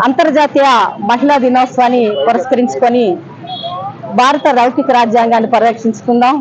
అంతర్జాతీయ మహిళా దినోత్సవాన్ని పురస్కరించుకొని భారత లౌకిక రాజ్యాంగాన్ని పరిరక్షించుకుందాం,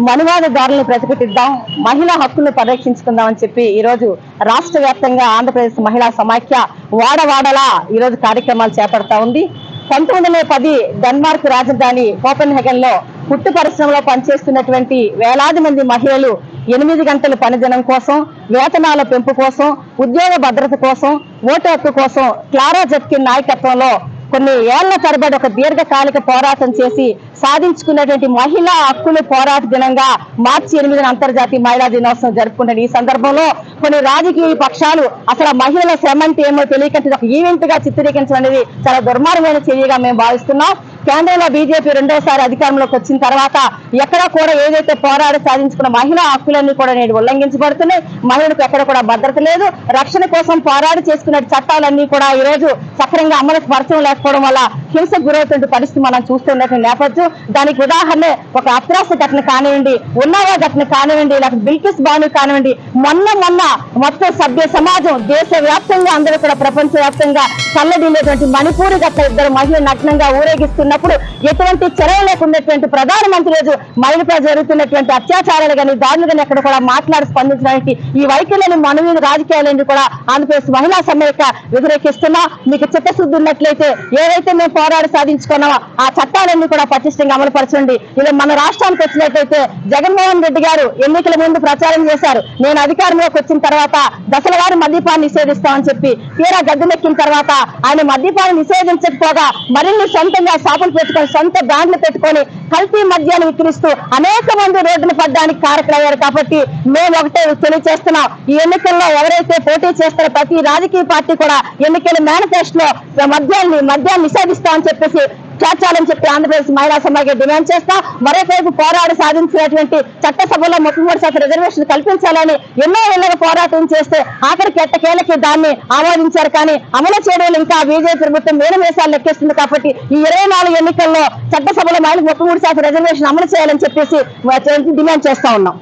మనువాదదారులను ప్రతిఘటిద్దాం, మహిళా హక్కులను పరిరక్షించుకుందాం అని చెప్పి ఈరోజు రాష్ట్ర వ్యాప్తంగా ఆంధ్రప్రదేశ్ మహిళా సమాఖ్య వాడవాడలా ఈరోజు కార్యక్రమాలు చేపడతా ఉంది. 1910 డెన్మార్క్ రాజధాని కోపెన్హెగన్ లో పుట్టు పరిశ్రమలో పనిచేస్తున్నటువంటి వేలాది మంది మహిళలు 8 గంటల పనిదినం కోసం, వేతనాల పెంపు కోసం, ఉద్యోగ భద్రత కోసం, ఓటు హక్కు కోసం క్లారా జెట్కిన్ నాయకత్వంలో కొన్ని ఏళ్ల తరబడి ఒక దీర్ఘకాలిక పోరాటం చేసి సాధించుకున్నటువంటి మహిళా హక్కుల పోరాట దినంగా మార్చి 8 అంతర్జాతీయ మహిళా దినోత్సవం జరుపుకుంటున్న ఈ సందర్భంలో కొన్ని రాజకీయ పక్షాలు అసలు మహిళల శ్రమ అంటే ఏమో తెలియక ఒక ఈవెంట్ గా చిత్రీకరించడం అనేది చాలా దుర్మార్గమైన చర్యగా మేము భావిస్తున్నాం. కేంద్రంలో బీజేపీ రెండోసారి అధికారంలోకి వచ్చిన తర్వాత ఎక్కడ కూడా ఏదైతే పోరాడి సాధించుకున్న మహిళా హక్కులన్నీ కూడా నేడు ఉల్లంఘించబడుతున్నాయి. మహిళలకు ఎక్కడ కూడా భద్రత లేదు. రక్షణ కోసం పోరాడి చేసుకున్న చట్టాలన్నీ కూడా ఈ రోజు సక్రంగా అమలుకు పరచడం లేకపోవడం వల్ల హింసకు గురవుతున్న పరిస్థితి మనం చూస్తున్నటువంటి నేపథ్యం. దానికి ఉదాహరణ ఒక అత్రాస ఘటన కానివ్వండి, ఉన్నావా ఘటన కానివ్వండి, లేకపోతే బిల్కిస్ బాను కానివ్వండి, మొన్న మొత్తం సభ్య సమాజం దేశ వ్యాప్తంగా అందరూ కూడా ప్రపంచ వ్యాప్తంగా కళ్ళడిల్లేటువంటి మణిపూరి ఘటన 2 మహిళలు నగ్నంగా ఊరేగిస్తున్నప్పుడు ఎటువంటి చర్యలు లేకున్నటువంటి ప్రధానమంత్రి రోజు మహిళపై జరుగుతున్నటువంటి అత్యాచారాలు కానీ దాడులు కానీ ఎక్కడ కూడా మాట్లాడి స్పందించడానికి ఈ వైఖరిని మనవి రాజకీయాలన్నీ కూడా ఆంధ్రప్రదేశ్ మహిళా సమైక్య వ్యతిరేకిస్తున్నా. మీకు చిత్తశుద్ధి ఉన్నట్లయితే ఏవైతే మేము పోరాడి సాధించుకున్నామో ఆ చట్టాలన్నీ కూడా పటిష్టంగా అమలుపరచండి. ఇలా మన రాష్ట్రానికి వచ్చినట్లయితే జగన్మోహన్ రెడ్డి గారు ఎన్నికల ముందు ప్రచారం చేశారు, నేను అధికారంలోకి వచ్చిన తర్వాత దశల వారి మద్యపాన్ని నిషేధిస్తామని చెప్పి. తీరా గద్దెనెక్కిన తర్వాత ఆయన మద్యపాన్ని నిషేధించకపోగా మరిన్ని సొంతంగా షాపులు పెట్టుకొని సొంత బ్రాండ్లు పెట్టుకొని కల్తీ మద్యాన్ని విక్రిస్తూ అనేక మంది రోడ్డును పడ్డానికి కారకులయ్యారు. కాబట్టి మేము ఒకటే తెలియజేస్తున్నాం, ఈ ఎన్నికల్లో ఎవరైతే పోటీ చేస్తారో ప్రతి రాజకీయ పార్టీ కూడా ఎన్నికల మేనిఫెస్టోలో మద్యాన్ని నిషేధిస్తామని చెప్పేసి చేర్చాలని చెప్పి ఆంధ్రప్రదేశ్ మహిళా సమాఖ్య డిమాండ్ చేస్తా. మరోవైపు పోరాడి సాధించినటువంటి చట్టసభలో 33% రిజర్వేషన్ కల్పించాలని ఎన్నో ఏళ్ళగా పోరాటం చేస్తే ఆఖరికి ఎట్టకేలకి దాన్ని ఆమోదించారు. కానీ అమలు చేయడం ఇంకా బీజేపీ ప్రభుత్వం మేనమేసాలు లెక్కిస్తుంది. కాబట్టి ఈ 24 ఎన్నికల్లో చట్టసభలో మహిళలకు 33% రిజర్వేషన్ అమలు చేయాలని చెప్పేసి డిమాండ్ చేస్తా ఉన్నాం.